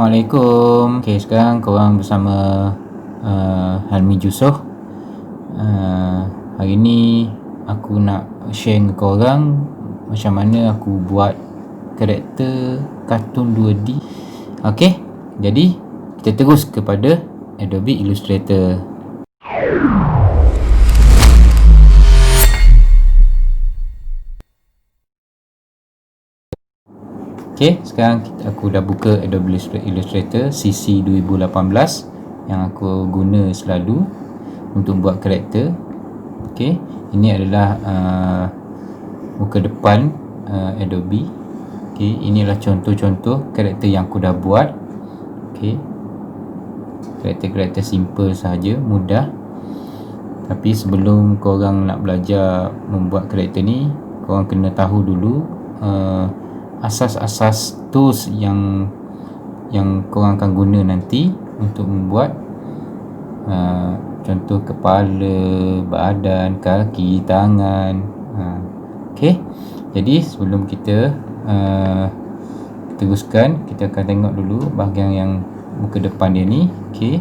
Assalamualaikum. Okay, sekarang korang bersama Helmi Jusoh. Hari ni aku nak share dengan korang macam mana aku buat karakter kartun 2D. Okay, jadi kita terus kepada Adobe Illustrator. Okay, sekarang aku dah buka Adobe Illustrator CC 2018 yang aku guna selalu untuk buat karakter. Okay, ini adalah muka depan Adobe. Okay, inilah contoh-contoh karakter yang aku dah buat. Okay, karakter-karakter simple sahaja, mudah. Tapi sebelum korang nak belajar membuat karakter ni, korang kena tahu dulu asas-asas tools yang korang akan guna nanti untuk membuat contoh kepala, badan, kaki, tangan. Okay, jadi sebelum kita teruskan, kita akan tengok dulu bahagian yang muka depan dia ni. Okay,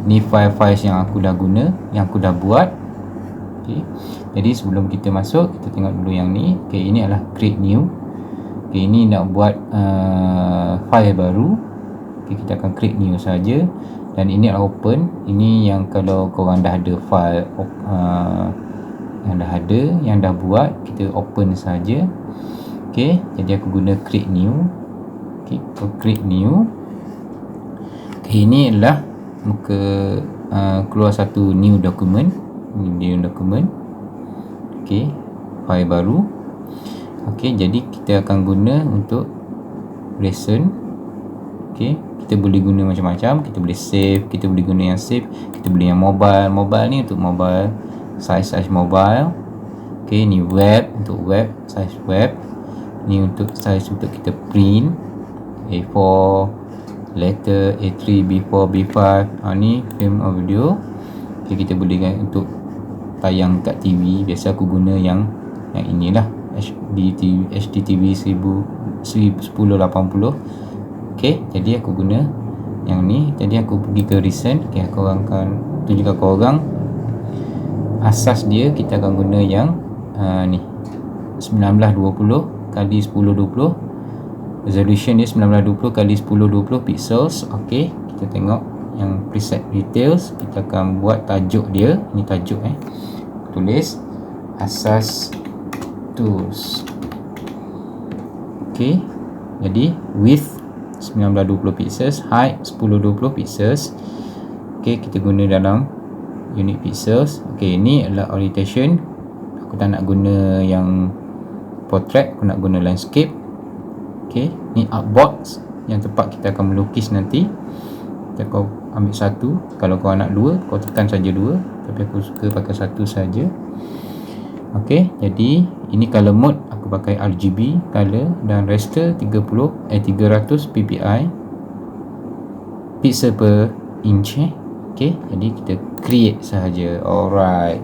ni file-files yang aku dah guna, yang aku dah buat. Okay, jadi sebelum kita masuk, kita tengok dulu yang ni. Okay, ini adalah create new. Okay, ini nak buat file baru. Okay, kita akan create new saja. Dan ini adalah open. Ini yang kalau korang dah ada file yang dah buat, kita open saja. Okay, jadi aku guna create new. Okay, create new. Okay, ini adalah muka keluar satu new document. Ini new document. Okay, file baru. Okay, jadi kita akan guna untuk recent. Okay, kita boleh guna macam-macam. Kita boleh save, kita boleh guna yang save, kita boleh yang mobile. Mobile ni untuk mobile, size mobile. Okay, ni web, untuk web, size web. Ni untuk size untuk kita print, A4, letter, A3, B4, B5. Ni film or video. Okay, kita boleh untuk tayang kat TV. Biasa aku guna yang inilah, HDTV 1080. Okay, jadi aku guna yang ni. Tadi aku pergi ke recent. Okay, aku akan tunjukkan korang asas dia. Kita akan guna yang ni 1920 kali 1020. Resolution dia 1920 kali 1020 pixels. Okay, kita tengok yang preset details. Kita akan buat tajuk dia. Ini tajuk tulis asas tools. Okay, jadi width 1920 pixels, height 1020 pixels. Okay, kita guna dalam unit pixels. Okay, ini adalah orientation. Aku tak nak guna yang portrait, aku nak guna landscape. Okay, ni artbox yang tempat kita akan melukis nanti. Kita kau ambil satu. Kalau kau nak dua, kau tekan saja dua. Tapi aku suka pakai satu saja. Okay, jadi ini color mode aku pakai RGB color dan raster 300 ppi pixel per inch. Okay, jadi kita create sahaja. Alright,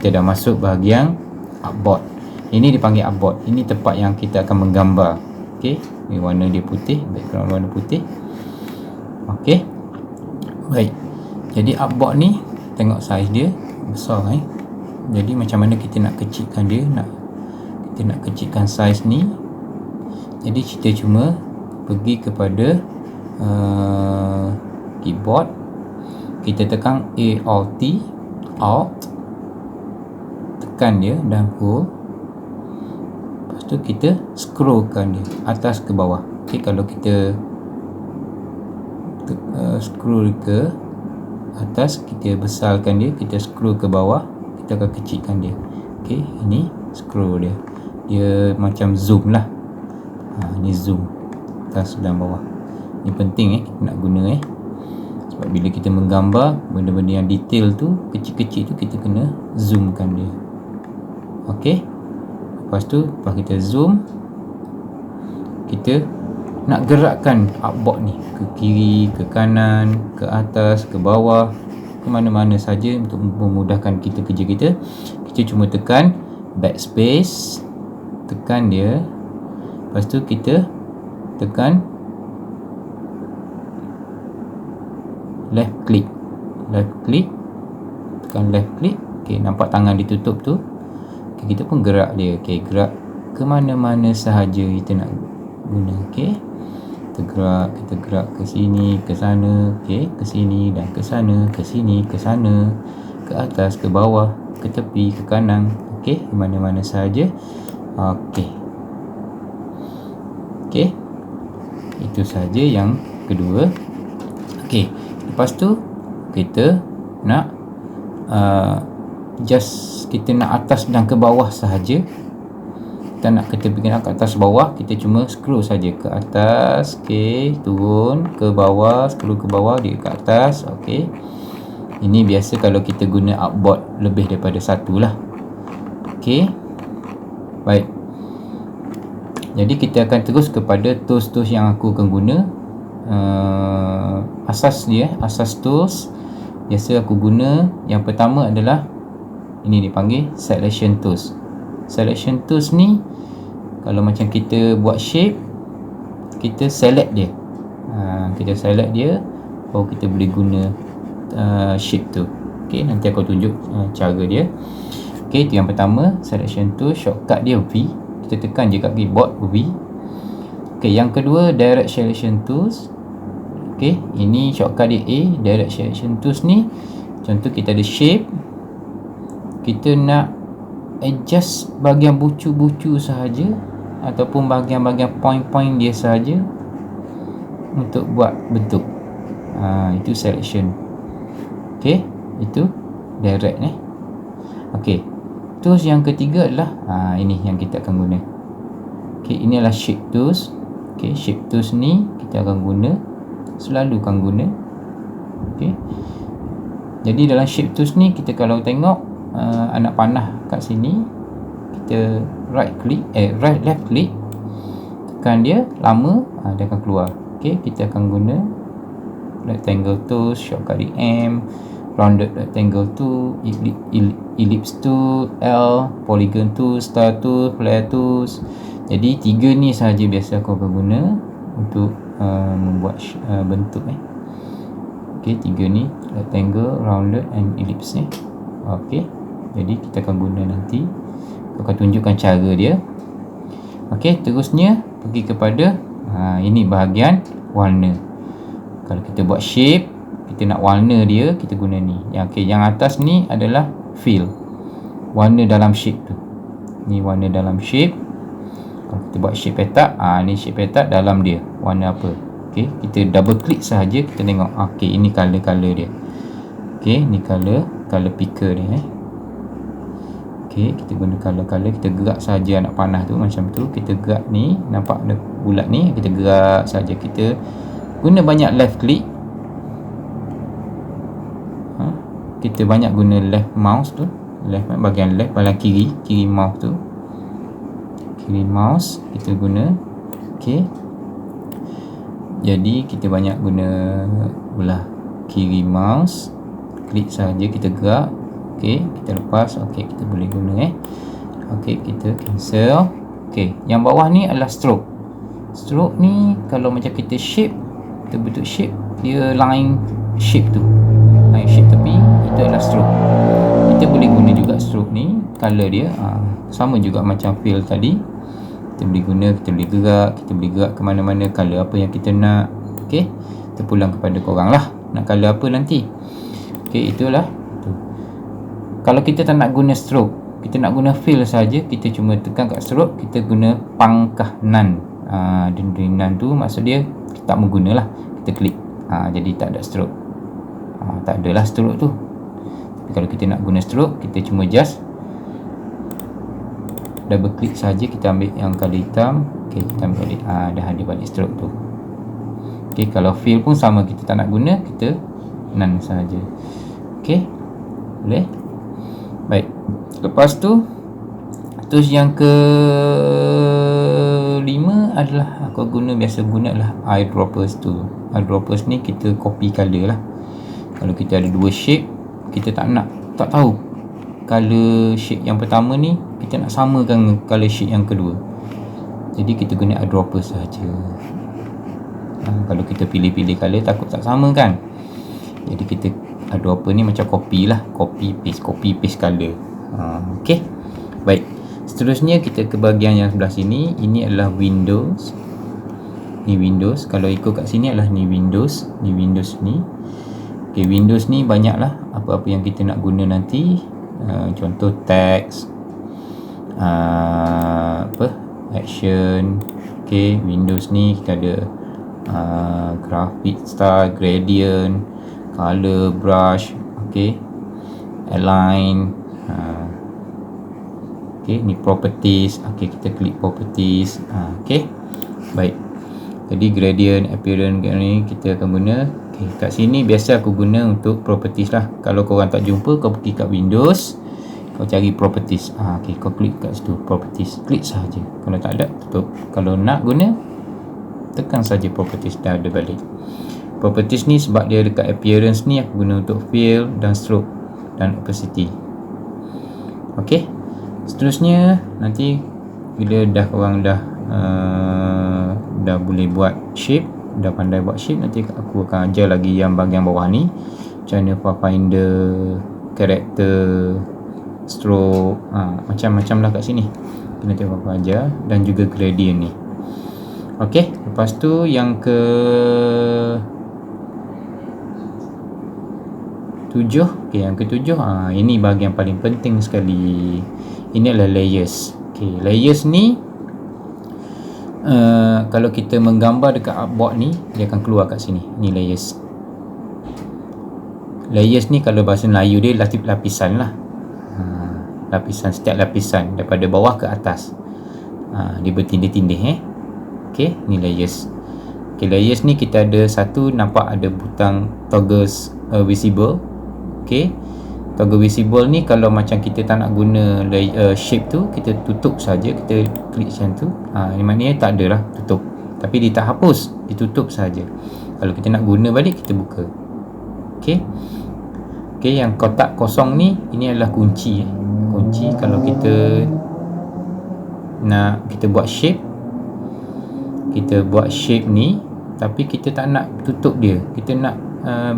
kita dah masuk bahagian artboard. Ini dipanggil artboard. Ini tempat yang kita akan menggambar. Okay, ini warna dia putih, background warna putih. Okay, baik. Jadi artboard ni tengok saiz dia besar. Jadi macam mana kita nak kecilkan dia, kita nak kecilkan saiz ni. Jadi kita cuma pergi kepada keyboard, kita tekan Alt, tekan dia dan hold. Lepas tu kita scrollkan dia atas ke bawah. Okay, kalau kita scroll ke atas, kita besarkan dia, kita scroll ke bawah, kita akan kecilkan dia. Okay, ini scroll dia. Dia macam zoom lah. Ni zoom atas dan bawah. Ni penting kita nak guna sebab bila kita menggambar benda-benda yang detail tu, kecil-kecil tu, kita kena zoomkan dia. Okay, lepas kita zoom, kita nak gerakkan artboard ni ke kiri, ke kanan, ke atas, ke bawah, ke mana-mana saja untuk memudahkan kita kerja kita. Kita cuma tekan backspace, tekan dia. Lepas tu kita tekan left click, tekan left click. Okey, nampak tangan ditutup tu. Okey, kita pun gerak dia. Okey, gerak ke mana-mana sahaja kita nak guna. Okey, kita gerak ke sini, ke sana, okey, ke sini dan ke sana, ke sini, ke sana, ke atas, ke bawah, ke tepi, ke kanan. Okey, ke mana-mana sahaja. Okey. Okey. Itu sahaja yang kedua. Okey, lepas tu kita nak kita nak atas dan ke bawah sahaja. Kita nak ke tepi, ke atas bawah, kita cuma scroll saja ke atas. Okey, turun ke bawah, scroll ke bawah, dia ke atas. Okey, ini biasa kalau kita guna artboard lebih daripada satu lah. Okey, baik. Jadi kita akan terus kepada tools-tools yang aku akan guna. Asas tools biasa aku guna. Yang pertama adalah ini dipanggil selection tools. Selection tools ni kalau macam kita buat shape, kita select dia. Kita select dia, baru kita boleh guna shape tu. Okey, nanti aku tunjuk cara dia. Okey, itu yang pertama, selection tool. Shortcut dia V. Kita tekan je kat keyboard V. Okey, yang kedua direct selection tools. Okey, ini shortcut dia A. Direct selection tools ni, contoh kita ada shape, kita nak adjust bahagian bucu-bucu sahaja ataupun bahagian-bahagian point-point dia sahaja untuk buat bentuk. Itu selection. Okey, itu direct ni. Okey, tools yang ketiga adalah ini yang kita akan guna. Okey, ini adalah shape tools. Okey, shape tools ni kita akan guna, selalu akan guna. Okey, jadi dalam shape tools ni kita kalau tengok anak panah kat sini, kita left click, tekan dia, lama dia akan keluar. Okey, kita akan guna rectangle tools, shortcut di M, rounded rectangle tool, ellipse tool, L, polygon tool, star tool, flare tools. Jadi tiga ni sahaja biasa aku akan guna untuk membuat bentuk ni. Okey, tiga ni, rectangle, rounded and ellipse ni. Okey, jadi kita akan guna nanti. Aku akan tunjukkan cara dia. Okey, terusnya pergi kepada ini bahagian warna. Kalau kita buat shape, kita nak warna dia, kita guna ni. Okey, yang atas ni adalah fill, warna dalam shape tu. Ni warna dalam shape. Kalau kita buat shape petak, ni shape petak, dalam dia warna apa. Okey, kita double click sahaja, kita tengok. Okey, ini color dia. Okey, ni color picker dia. Okey, kita guna color, kita gerak saja anak panah tu macam tu. Kita gerak ni, nampak ada bulat ni, kita gerak saja. Kita guna banyak left click. Kita banyak guna left mouse tu, bahagian left, bahagian kiri mouse tu. Kiri mouse kita guna. Okey, jadi kita banyak guna belah kiri mouse, klik saja, kita gerak. Okey, kita lepas. Okey, kita boleh guna Okey, kita cancel. Okey, yang bawah ni adalah stroke. Stroke ni kalau macam kita shape, kita bentuk shape, dia line shape tu, line shape tepi, itu adalah stroke. Kita boleh guna juga stroke ni, color dia sama juga macam fill tadi. Kita boleh guna, kita boleh gerak ke mana-mana, color apa yang kita nak. Okey, kita pulang kepada korang lah, nak color apa nanti. Okey, itulah tu. Kalau kita tak nak guna stroke, kita nak guna fill saja, kita cuma tekan kat stroke, kita guna pangkah nan. Nan tu maksud dia kita tak mengguna lah, kita klik. Jadi tak ada stroke. Tak adalah stroke tu. Tapi kalau kita nak guna stroke, kita cuma just double click saja, kita ambil yang color hitam. Okey, kita ambil balik. Dah ada balik stroke tu. Okey, kalau fill pun sama, kita tak nak guna, kita none saja. Okey, boleh. Baik, lepas tu tools yang kelima adalah aku biasa guna adalah eyedroppers tool. Eyedroppers ni kita copy color lah. Kalau kita ada dua shape, kita tak tahu color shape yang pertama ni kita nak samakan color shape yang kedua, jadi kita guna eyedroppers saja. Kalau kita pilih-pilih color, takut tak sama kan. Jadi kita ada apa ni, macam copy lah, copy paste color. Okey, baik. Seterusnya kita ke bahagian yang sebelah sini. Ini adalah Windows. Ni Windows. Kalau ikut kat sini adalah ni Windows. Ni Windows ni. Okey, Windows ni banyak lah apa-apa yang kita nak guna nanti. Contoh text, action. Okey, Windows ni kita ada graphic style, gradient, color, brush, okey, align. Okey, ni properties. Okey, kita klik properties. Okey, baik. Jadi gradient, appearance ni kita akan guna. Okey, kat sini biasa aku guna untuk properties lah. Kalau korang tak jumpa, kau pergi kat Windows, kau cari properties. Okey, kau klik kat situ properties, klik saja. Kalau tak ada, tutup. Kalau nak guna, tekan saja properties, dah ada balik. Properties ni sebab dia dekat appearance ni, aku guna untuk fill dan stroke dan opacity. Okey, seterusnya nanti bila korang dah boleh buat shape, dah pandai buat shape, nanti aku akan ajar lagi yang bahagian bawah ni, macam mana pathfinder, character, stroke, macam-macam lah kat sini. Nanti aku ajar, dan juga gradient ni. Okey, lepas tu yang ke 7. Okey, yang ke-7, ini bahagian paling penting sekali. Ini adalah layers. Okey, layers ni kalau kita menggambar dekat artboard ni, dia akan keluar kat sini. Ni layers. Layers ni kalau bahasa Melayu dia lapisan lah. Lapisan, setiap lapisan daripada bawah ke atas. Dia bertindih-tindih. Okey, ni layers. Okey, layers ni kita ada satu, nampak ada butang toggle visible. Okey, toggle visible ni kalau macam kita tak nak guna shape tu, kita tutup saja, kita klik macam tu. Ini maknanya tak ada lah, tutup. Tapi dia tak hapus, ditutup saja. Kalau kita nak guna balik, kita buka. Okey. Okey, yang kotak kosong ni, ini adalah kunci. Kunci kalau kita nak kita buat shape, kita buat shape ni, tapi kita tak nak tutup dia, kita nak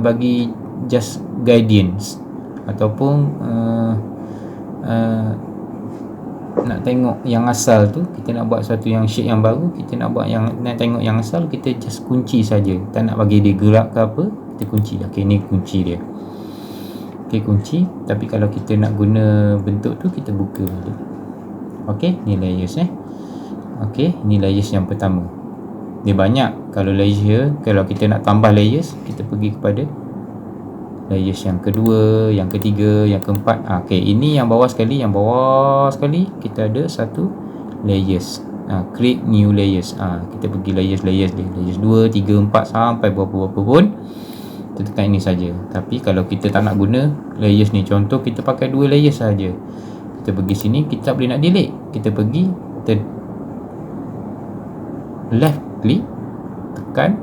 bagi just guidance, ataupun nak tengok yang asal tu, kita nak buat satu yang shape yang baru, kita nak buat yang nak tengok yang asal, kita just kunci saja, tak nak bagi dia gerak ke apa, kita kunci. Okey, ni kunci dia. Okey, kunci. Tapi kalau kita nak guna bentuk tu, kita buka balik. Okey, ni layers. Okey, ni layers yang pertama. Dia banyak. Kalau layer, kalau kita nak tambah layers, kita pergi kepada layers yang kedua, yang ketiga, yang keempat. Okey, ini yang bawah sekali. Yang bawah sekali kita ada satu layers. Create new layers. Kita pergi layers dia. Layers 2, 3, 4 sampai berapa-berapa pun. Kita tekan ini saja. Tapi kalau kita tak nak guna layers ni, contoh kita pakai 2 layers saja, kita pergi sini, kita tak boleh nak delete. Kita pergi, kita left klik, tekan,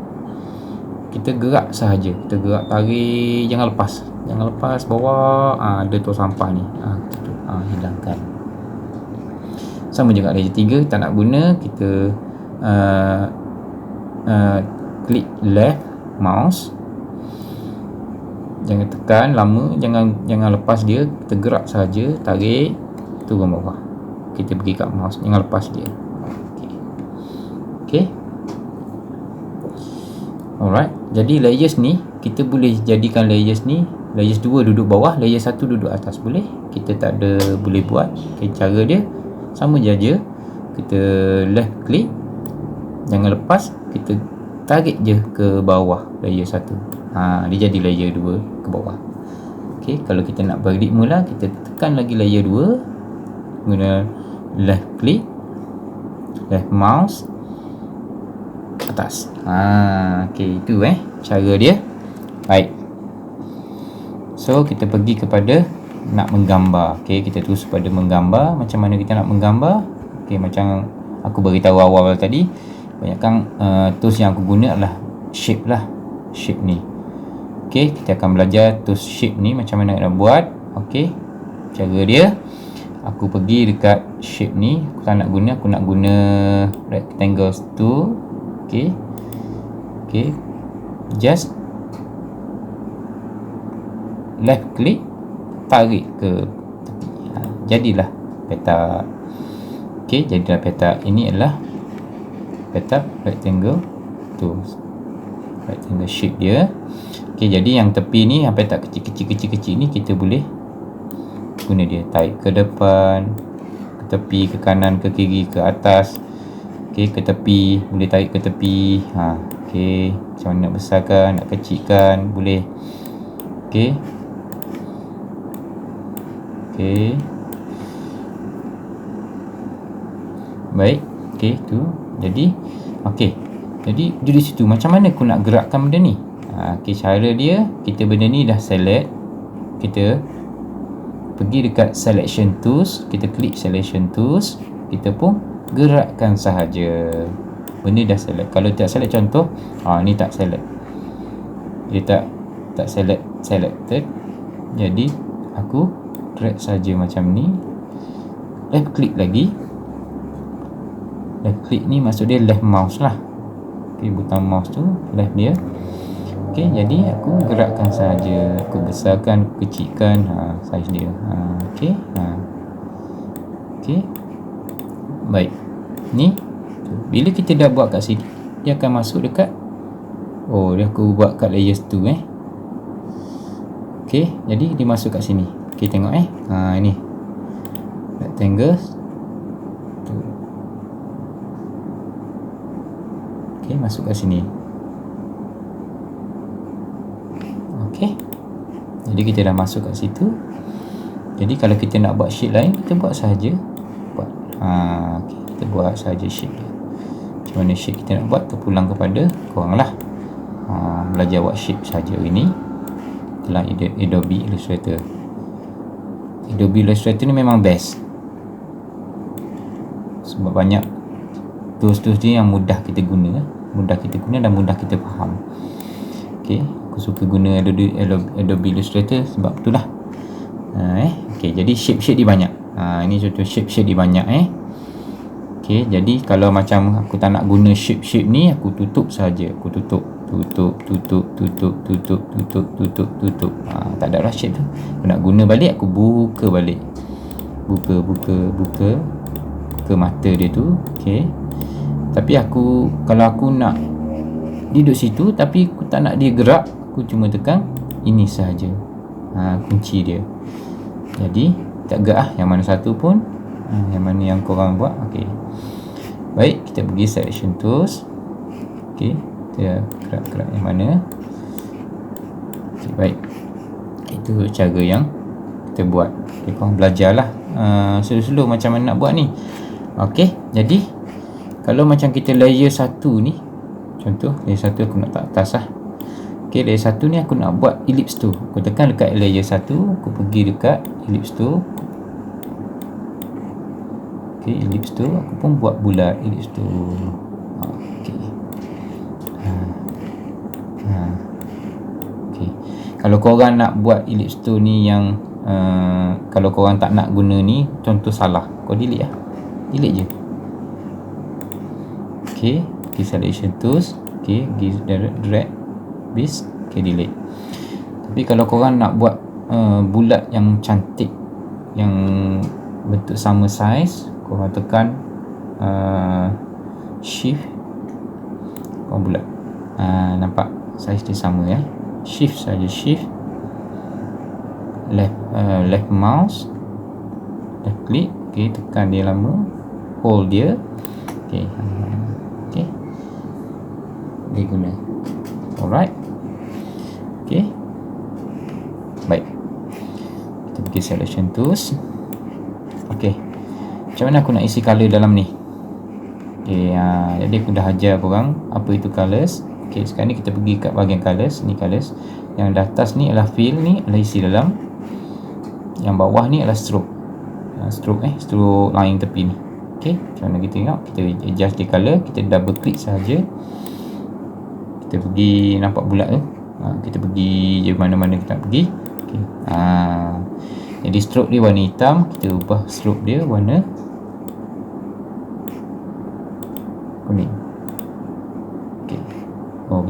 kita gerak sahaja, kita gerak, tarik, jangan lepas bawah. Ada tu sampah ni, hilangkan. Sama juga layer 3, tak nak guna, kita klik left mouse, jangan tekan lama, jangan lepas dia, kita gerak saja, tarik, turun bawah, kita pergi kat mouse, jangan lepas dia. Okey. Alright, jadi layers ni kita boleh jadikan layers ni, layers 2 duduk bawah, layers 1 duduk atas, boleh. Kita tak ada, boleh buat. Okay, cara dia sama je, kita left klik, jangan lepas, kita tarik je ke bawah layer 1. Dia jadi layer 2 ke bawah. Okey, kalau kita nak balik mula, kita tekan lagi layer 2, guna left klik, left mouse, atas. Okey, itu cara dia. Baik. So kita pergi kepada nak menggambar. Okey, kita terus pada menggambar. Macam mana kita nak menggambar? Okey, macam aku beritahu awal tadi, banyakkan tools yang aku guna adalah shape lah. Shape ni. Okey, kita akan belajar tools shape ni macam mana nak buat. Okey, cara dia, aku pergi dekat shape ni, aku tak nak guna, aku nak guna rectangles tool. Okey, just left click, tarik ke tepi. Jadilah petak. Okey, jadilah petak. Ini adalah petak rectangle tu, rectangle shape dia. Okey, jadi yang tepi ni, yang petak kecil-kecil ni kita boleh guna dia tarik ke depan, ke tepi, ke kanan, ke kiri, ke atas. Okey, ke tepi, boleh tarik ke tepi. Okey, macam mana nak besarkan, nak kecilkan, boleh. Okey. Okey. Baik. Okey, tu. Jadi, okey. Jadi di situ macam mana aku nak gerakkan benda ni? Okey, cara dia, kita benda ni dah select. Kita pergi dekat selection tools, kita klik selection tools, kita pun gerakkan sahaja. Benda dah select. Kalau tak select, contoh, ni tak select. Dia tak selected. Jadi aku drag saja macam ni. Left click lagi. Left click ni maksud dia left mouse lah. Okey, butang mouse tu left dia. Okey, jadi aku gerakkan saja. Aku besarkan, aku kecilkan saiz dia. Okey. Okey. Baik. Ni bila kita dah buat kat sini, dia akan masuk dekat dia aku buat kat layers tu Okey, jadi dia masuk kat sini. Okey, tengok ini rectangle tu. Okey, masuk kat sini. Okey. Jadi kita dah masuk kat situ. Jadi kalau kita nak buat shape lain, kita buat sahaja. Okay, kita buat sahaja shape dia. Macam mana shape kita nak buat, terpulang kepada korang lah. Belajar buat shape sahaja ini dalam Adobe Illustrator. Adobe Illustrator ni memang best sebab banyak tools-tools ni yang mudah kita guna dan mudah kita faham. Okey, aku suka guna Adobe Illustrator sebab itulah. Okey, jadi shape dia banyak. Ini contoh shape dia banyak Okey, jadi kalau macam aku tak nak guna shape ni, aku tutup saja. Aku tutup. Tak ada lah shape tu. Aku nak guna balik, aku buka balik. Buka mata dia tu. Okey. Tapi kalau aku nak dia duduk situ tapi aku tak nak dia gerak, aku cuma tekan ini sahaja. Kunci dia. Jadi tak gerak yang mana satu pun. Yang mana yang korang buat. Okey. Baik, kita pergi selection tools. Okey, kita gerak yang mana. Okay, baik. Itu cara yang kita buat. Okay, korang belajarlah slow-slow macam mana nak buat ni. Okey, jadi kalau macam kita layer 1 ni, contoh layer 1 aku nak tak atas lah. Okey, layer 1 ni aku nak buat ellipse tu. Aku tekan dekat layer 1, aku pergi dekat ellipse tu. Okey, ellipse tu aku pun buat bulat ellipse tu. Okey. Okey. Kalau korang nak buat ellipse tu ni yang kalau korang tak nak guna ni, contoh salah, kau delete lah. Delete je. Okey, pergi selection tools. Okey, drag bis. Okey, delete. Tapi kalau korang nak buat bulat yang cantik, yang bentuk sama saiz, korang tekan shift, korang bulat. Nampak saiz dia sama shift saja, shift left mouse, left click. Okey, tekan dia lama, hold dia. Okey. Okey, dia guna. Alright. Okey, baik, kita pergi selection tools. Okey, macam mana aku nak isi color dalam ni? Okey, jadi aku dah ajar korang apa itu colors. Okey, sekarang ni kita pergi kat bahagian colors. Ni colors. Yang di atas ni adalah fill, ni adalah isi dalam. Yang bawah ni adalah stroke. Stroke line tepi ni. Okey, macam mana kita tengok? Kita adjust the color, kita double click saja. Kita pergi, nampak bulat tu. Kita pergi je mana-mana kita nak pergi. Okey. Jadi stroke dia warna hitam, kita ubah stroke dia warna kuning. Okey.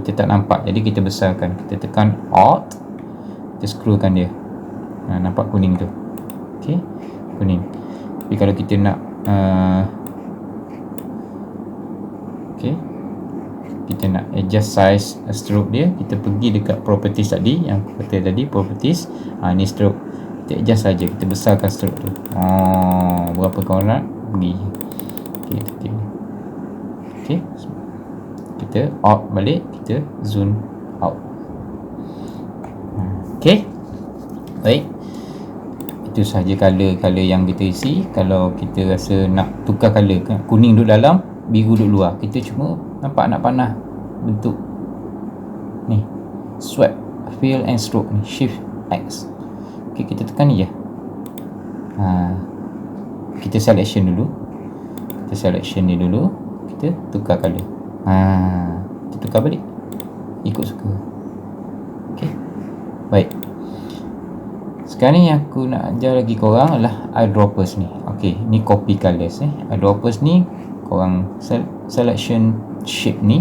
Kita tak nampak, jadi kita besarkan. Kita tekan Alt, kita scrollkan dia. Nampak kuning tu. Okey, kuning. Tapi kalau kita nak kita nak adjust size stroke dia, kita pergi dekat properties tadi yang aku kata tadi, properties. Ni stroke, kita adjust saja, kita besarkan stroke tu. Berapa kau nak pergi. Okey, kita out balik, kita zoom out. Okey, baik, itu sahaja color yang kita isi. Kalau kita rasa nak tukar color, kuning duduk dalam, biru duduk luar, kita cuma nampak nak panah bentuk ni, swipe, fill and stroke ni, shift X. Okey, kita tekan ni je. Kita selection dulu, ni dulu, kita tukar color. Kita tukar balik ikut suka. Okey, baik. Sekarang ni aku nak ajar lagi korang adalah eyedroppers ni. Okey, ni copy colors eyedroppers ni korang selection shape ni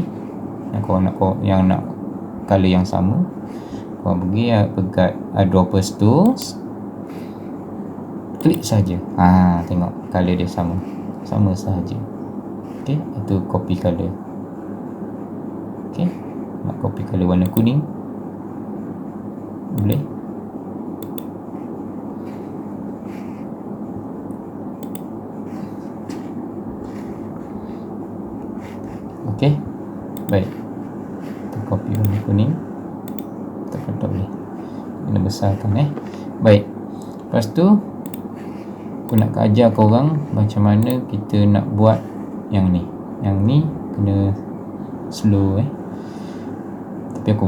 yang korang nak color yang sama, korang pergi pegat eyedroppers tools, klik saja. Tengok color dia sama sahaja. Okey, itu copy color. Okey, nak copy color warna kuning boleh. Okey, baik, kita copy warna kuning, kita foto boleh, kena besarkan. Baik, lepas tu aku nak ajar korang macam mana kita nak buat yang ni kena slow. Tapi aku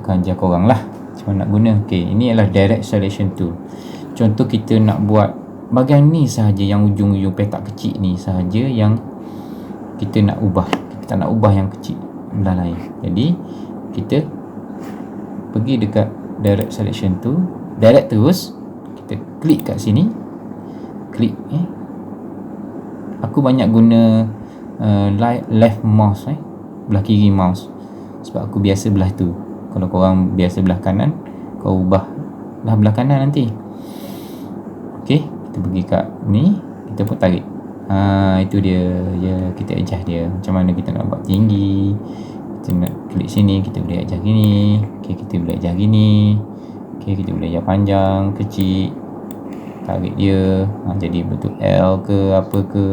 akan ajar korang lah macam mana nak guna. Okey, ini adalah direct selection tool. Contoh kita nak buat bahagian ni sahaja, yang ujung-ujung petak kecil ni sahaja yang kita nak ubah. Kita tak nak ubah yang kecil belah lain. Jadi kita pergi dekat direct selection tool, direct terus, kita klik kat sini, klik. Aku banyak guna left mouse, belah kiri mouse, sebab aku biasa belah tu. Kalau korang biasa belah kanan, kau ubah belah kanan nanti. Okey, kita pergi kat ni, kita pun tarik. Itu dia, kita adjust dia macam mana kita nak buat tinggi. Kita nak klik sini, kita boleh adjust gini. Okey, kita boleh adjust gini. Okey, kita boleh adjust panjang, kecil, tarik dia jadi bentuk L ke apa ke.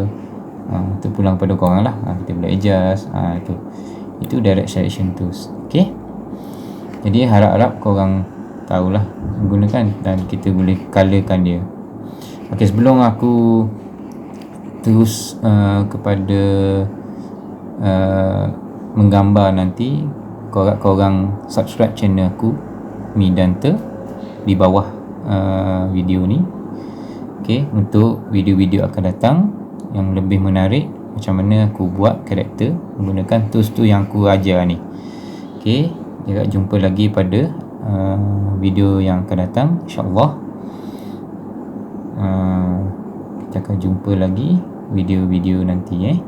Itu pulang pada korang lah. Kita boleh adjust. Itu direct selection tools. Okey, jadi harap-harap korang tahulah menggunakan, dan kita boleh colorkan dia. Okey, sebelum aku terus kepada menggambar nanti, korang subscribe channel aku Midanta di bawah video ni. Okey, untuk video-video akan datang yang lebih menarik, macam mana aku buat karakter menggunakan tools tu yang aku ajar ni. Okey, kita jumpa lagi pada video yang akan datang, insya-Allah. Kita akan jumpa lagi video-video nanti.